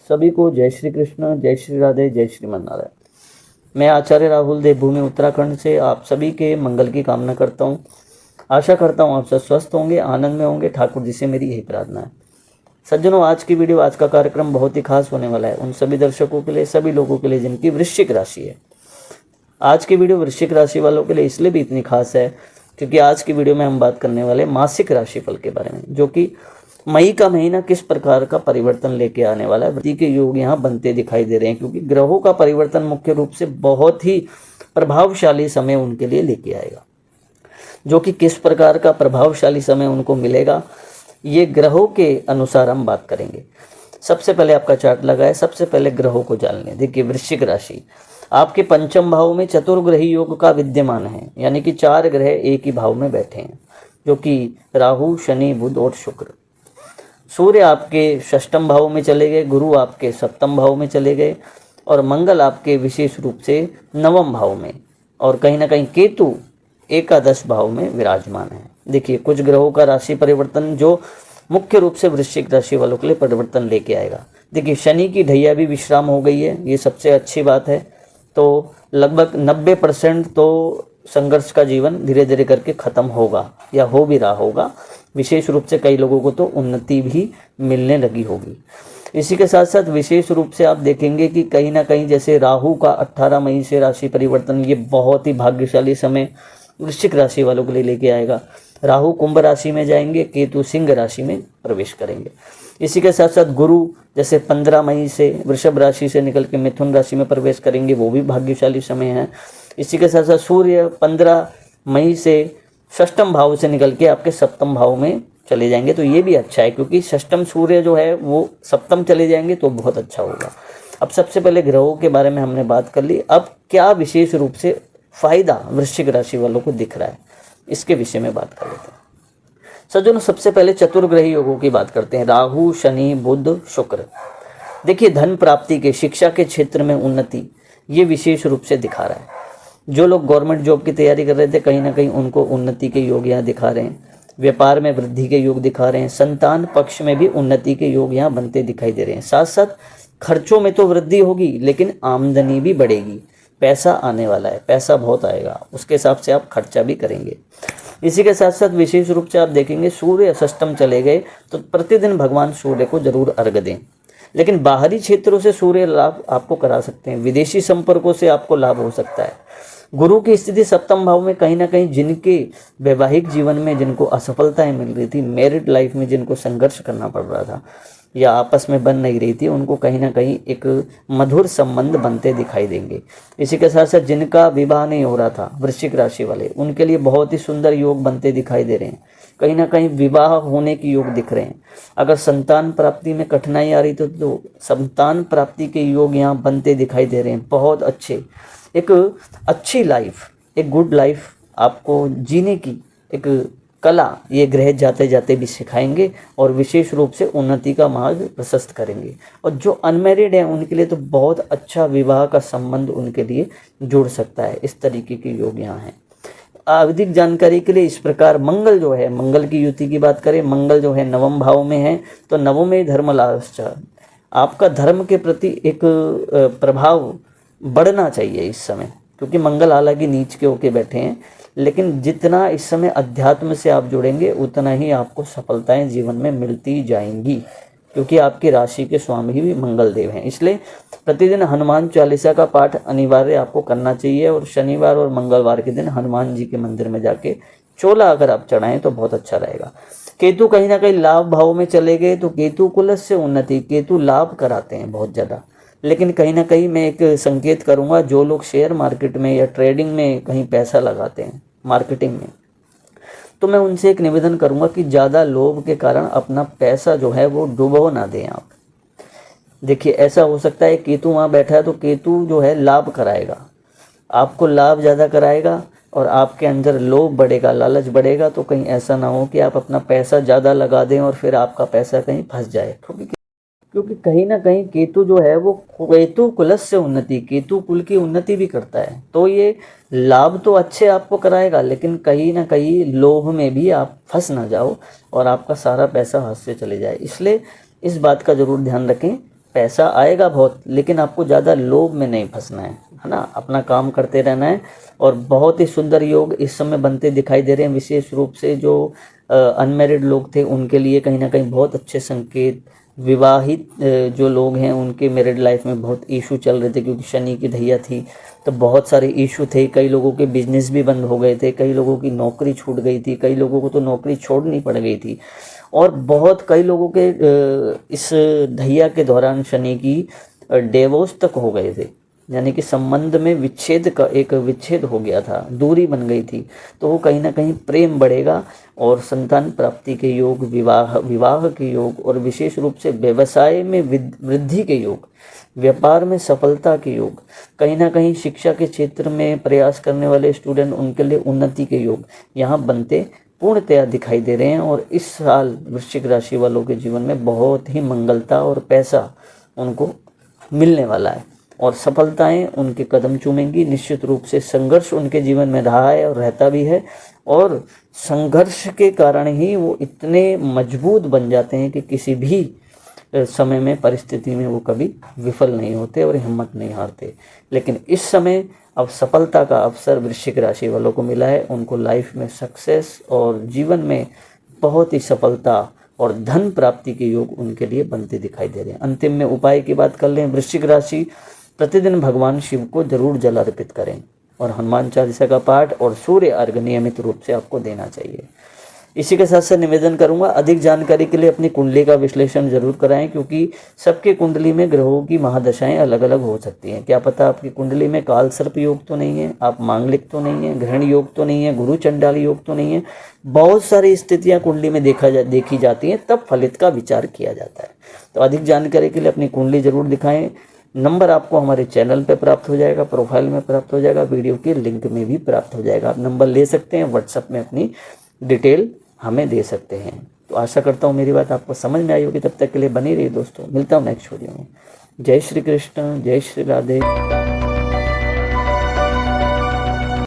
सभी को जय श्री कृष्ण, जय श्री राधे, जय श्रीमन नारायण। मैं आचार्य राहुल देवभूमि उत्तराखंड से आप सभी के मंगल की कामना करता हूँ। आशा करता हूँ आप सब स्वस्थ होंगे, आनंद में होंगे। ठाकुर जी से मेरी यही प्रार्थना है। सज्जनों, आज की वीडियो, आज का कार्यक्रम बहुत ही खास होने वाला है उन सभी दर्शकों के लिए, सभी लोगों के लिए जिनकी वृश्चिक राशि है। आज की वीडियो वृश्चिक राशि वालों के लिए इसलिए भी इतनी खास है क्योंकि आज की वीडियो में हम बात करने वाले मासिक राशिफल के बारे में, जो कि मई का महीना किस प्रकार का परिवर्तन लेके आने वाला है। वृद्धि के योग यहाँ बनते दिखाई दे रहे हैं क्योंकि ग्रहों का परिवर्तन मुख्य रूप से बहुत ही प्रभावशाली समय उनके लिए लेके आएगा। जो कि किस प्रकार का प्रभावशाली समय उनको मिलेगा, ये ग्रहों के अनुसार हम बात करेंगे। सबसे पहले आपका चार्ट लगा है, सबसे पहले ग्रहों को जान लें। देखिए, वृश्चिक राशि आपके पंचम भाव में चतुर्ग्रही योग का विद्यमान है, यानी कि 4 ग्रह एक ही भाव में बैठे हैं, जो कि राहु, शनि, बुध और शुक्र। सूर्य आपके षष्ठम भाव में चले गए, गुरु आपके सप्तम भाव में चले गए और मंगल आपके विशेष रूप से नवम भाव में, और कहीं ना कहीं केतु एकादश भाव में विराजमान है। देखिए, कुछ ग्रहों का राशि परिवर्तन जो मुख्य रूप से वृश्चिक राशि वालों के लिए परिवर्तन लेके आएगा। देखिए, शनि की ढैया भी विश्राम हो गई है, ये सबसे अच्छी बात है। तो लगभग 90% तो संघर्ष का जीवन धीरे धीरे करके खत्म होगा या हो भी रहा होगा। विशेष रूप से कई लोगों को तो उन्नति भी मिलने लगी होगी। इसी के साथ साथ विशेष रूप से आप देखेंगे कि कहीं ना कहीं जैसे राहु का 18 मई से राशि परिवर्तन, ये बहुत ही भाग्यशाली समय वृश्चिक राशि वालों के लिए लेके आएगा। राहु कुंभ राशि में जाएंगे, केतु सिंह राशि में प्रवेश करेंगे। इसी के साथ साथ गुरु जैसे 15 मई से वृषभ राशि से निकल के मिथुन राशि में प्रवेश करेंगे, वो भी भाग्यशाली समय है। इसी के साथ साथ सूर्य 15 मई से षष्ठम भाव से निकल के आपके सप्तम भाव में चले जाएंगे, तो ये भी अच्छा है क्योंकि षष्ठम सूर्य जो है वो सप्तम चले जाएंगे तो बहुत अच्छा होगा। अब सबसे पहले ग्रहों के बारे में हमने बात कर ली, अब क्या विशेष रूप से फायदा वृश्चिक राशि वालों को दिख रहा है, इसके विषय में बात कर लेते हैं। सज्जनों, सबसे पहले चतुर्ग्रही योगों की बात करते हैं, राहु, शनि, बुध, शुक्र। देखिए, धन प्राप्ति के, शिक्षा के क्षेत्र में उन्नति, ये विशेष रूप से दिखा रहा है। जो लोग गवर्नमेंट जॉब की तैयारी कर रहे थे, कहीं ना कहीं उनको उन्नति के योग यहाँ दिखा रहे हैं। व्यापार में वृद्धि के योग दिखा रहे हैं। संतान पक्ष में भी उन्नति के योग यहाँ बनते दिखाई दे रहे हैं। साथ साथ खर्चों में तो वृद्धि होगी लेकिन आमदनी भी बढ़ेगी। पैसा आने वाला है, पैसा बहुत आएगा, उसके हिसाब से आप खर्चा भी करेंगे। इसी के साथ साथ विशेष रूप से आप देखेंगे सूर्य षष्ठम चले गए तो प्रतिदिन भगवान सूर्य को जरूर अर्घ्य दें। लेकिन बाहरी क्षेत्रों से सूर्य लाभ आपको करा सकते हैं, विदेशी संपर्कों से आपको लाभ हो सकता है। गुरु की स्थिति सप्तम भाव में, कहीं ना कहीं जिनके वैवाहिक जीवन में जिनको असफलताएं मिल रही थी, मैरिड लाइफ में जिनको संघर्ष करना पड़ रहा था या आपस में बन नहीं रही थी, उनको कहीं ना कहीं एक मधुर संबंध बनते दिखाई देंगे। इसी के साथ साथ जिनका विवाह नहीं हो रहा था, वृश्चिक राशि वाले, उनके लिए बहुत ही सुंदर योग बनते दिखाई दे रहे हैं। कहीं ना कहीं विवाह होने के योग दिख रहे हैं। अगर संतान प्राप्ति में कठिनाई आ रही तो संतान प्राप्ति के योग यहाँ बनते दिखाई दे रहे हैं। बहुत अच्छे, एक अच्छी लाइफ, एक गुड लाइफ आपको जीने की एक कला ये ग्रह जाते जाते भी सिखाएंगे और विशेष रूप से उन्नति का मार्ग प्रशस्त करेंगे। और जो अनमैरिड हैं उनके लिए तो बहुत अच्छा विवाह का संबंध उनके लिए जुड़ सकता है। इस तरीके के योग यहाँ हैं। अधिक जानकारी के लिए इस प्रकार मंगल जो है, मंगल की युति की बात करें, मंगल जो है नवम भाव में है, तो नवम में धर्म लाभ, आपका धर्म के प्रति एक प्रभाव बढ़ना चाहिए इस समय, क्योंकि मंगल हालांकि नीच के होके बैठे हैं, लेकिन जितना इस समय अध्यात्म से आप जुड़ेंगे उतना ही आपको सफलताएं जीवन में मिलती जाएंगी, क्योंकि आपकी राशि के स्वामी भी मंगल देव हैं। इसलिए प्रतिदिन हनुमान चालीसा का पाठ अनिवार्य आपको करना चाहिए और शनिवार और मंगलवार के दिन हनुमान जी के मंदिर में जाके चोला अगर आप चढ़ाएं तो बहुत अच्छा रहेगा। केतु कहीं ना कहीं लाभ भाव में चले गए तो केतु कुल से उन्नति, केतु लाभ कराते हैं बहुत ज़्यादा। लेकिन कहीं ना कहीं मैं एक संकेत करूंगा, जो लोग शेयर मार्केट में या ट्रेडिंग में कहीं पैसा लगाते हैं, मार्केटिंग में, तो मैं उनसे एक निवेदन करूंगा कि ज़्यादा लोभ के कारण अपना पैसा जो है वो डुबो ना दें आप। देखिए, ऐसा हो सकता है केतु वहाँ बैठा है तो केतु जो है लाभ कराएगा, आपको लाभ ज़्यादा कराएगा और आपके अंदर लोभ बढ़ेगा, लालच बढ़ेगा। तो कहीं ऐसा ना हो कि आप अपना पैसा ज़्यादा लगा दें और फिर आपका पैसा कहीं फंस जाए, क्योंकि कहीं ना कहीं केतु जो है वो केतु कुलस से उन्नति, केतु कुल की उन्नति भी करता है। तो ये लाभ तो अच्छे आपको कराएगा, लेकिन कहीं ना कहीं लोभ में भी आप फंस ना जाओ और आपका सारा पैसा हाथ से चले जाए। इसलिए इस बात का जरूर ध्यान रखें पैसा आएगा बहुत, लेकिन आपको ज़्यादा लोभ में नहीं फंसना है ना, अपना काम करते रहना है। और बहुत ही सुंदर योग इस समय बनते दिखाई दे रहे हैं, विशेष रूप से जो अनमैरिड लोग थे उनके लिए कहीं ना कहीं बहुत अच्छे संकेत। विवाहित जो लोग हैं उनके मैरिड लाइफ में बहुत इशू चल रहे थे, क्योंकि शनि की ढैया थी तो बहुत सारे इशू थे। कई लोगों के बिजनेस भी बंद हो गए थे, कई लोगों की नौकरी छूट गई थी, कई लोगों को तो नौकरी छोड़नी पड़ गई थी। और बहुत कई लोगों के इस ढैया के दौरान शनि की डिवोर्स तक हो गए थे, यानी कि संबंध में विच्छेद हो गया था, दूरी बन गई थी। तो वो कहीं ना कहीं प्रेम बढ़ेगा और संतान प्राप्ति के योग, विवाह के योग, और विशेष रूप से व्यवसाय में वृद्धि के योग, व्यापार में सफलता के योग, कहीं ना कहीं शिक्षा के क्षेत्र में प्रयास करने वाले स्टूडेंट उनके लिए उन्नति के योग यहाँ बनते पूर्णतया दिखाई दे रहे हैं। और इस साल वृश्चिक राशि वालों के जीवन में बहुत ही मंगलता और पैसा उनको मिलने वाला है और सफलताएं उनके कदम चूमेंगी। निश्चित रूप से संघर्ष उनके जीवन में रहा है और रहता भी है, और संघर्ष के कारण ही वो इतने मजबूत बन जाते हैं कि किसी भी समय में, परिस्थिति में वो कभी विफल नहीं होते और हिम्मत नहीं हारते। लेकिन इस समय अब सफलता का अवसर वृश्चिक राशि वालों को मिला है। उनको लाइफ में सक्सेस और जीवन में बहुत ही सफलता और धन प्राप्ति के योग उनके लिए बनते दिखाई दे रहे हैं। अंतिम में उपाय की बात कर लें, वृश्चिक राशि प्रतिदिन भगवान शिव को जरूर जल अर्पित करें और हनुमान चालीसा का पाठ और सूर्य अर्घ्य नियमित रूप से आपको देना चाहिए। इसी के साथ साथ निवेदन करूंगा, अधिक जानकारी के लिए अपनी कुंडली का विश्लेषण जरूर कराएं, क्योंकि सबके कुंडली में ग्रहों की महादशाएं अलग अलग हो सकती हैं। क्या पता आपकी कुंडली में काल सर्प योग तो नहीं है, आप मांगलिक तो नहीं है, ग्रहण योग तो नहीं है, गुरु चंडाल योग तो नहीं है। बहुत सारी स्थितियां कुंडली में देखी जाती हैं, तब फलित का विचार किया जाता है। तो अधिक जानकारी के लिए अपनी कुंडली जरूर दिखाएं। नंबर आपको हमारे चैनल पे प्राप्त हो जाएगा, प्रोफाइल में प्राप्त हो जाएगा, वीडियो के लिंक में भी प्राप्त हो जाएगा। आप नंबर ले सकते हैं, व्हाट्सएप में अपनी डिटेल हमें दे सकते हैं। तो आशा करता हूँ मेरी बात आपको समझ में आई होगी। तब तक के लिए बनी रहिए दोस्तों, मिलता हूँ नेक्स्ट वीडियो में। जय श्री कृष्ण, जय श्री राधे।